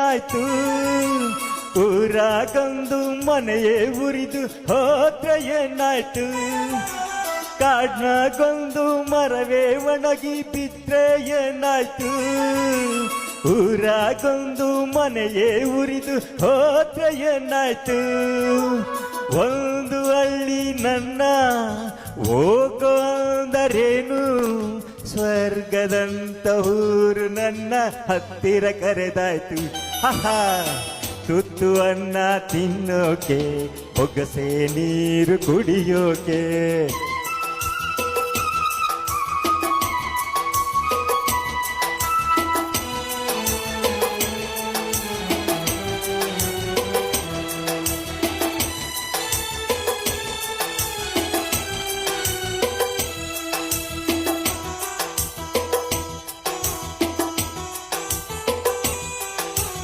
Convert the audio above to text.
ಏನಾಯ್ತು ಊರಾಗೊಂದು ಮನೆಯೇ ಉರಿದು ಹೋದ್ರೆ ಏನಾಯ್ತು ಕಾಡ್ನಾಗೊಂದು ಮರವೇ ಒಣಗಿ ಬಿದ್ರೆ ಏನಾಯ್ತು ಊರಾಗೊಂದು ಮನೆಯೇ ಉರಿದು ಹೋದ್ರೆ ಏನಾಯ್ತು ಒಂದು ಹಳ್ಳಿ ನನ್ನ ಹೋಗೋ ಅಂದರೇನು ಸ್ವರ್ಗದಂತ ಊರು ನನ್ನ ಹತ್ತಿರ ಕರೆದಾಯ್ತು ಹಾ ತುತ್ತು ಅನ್ನ ತಿನ್ನೋಕೆ ಬೊಗಸೆ ನೀರು ಕುಡಿಯೋಕೆ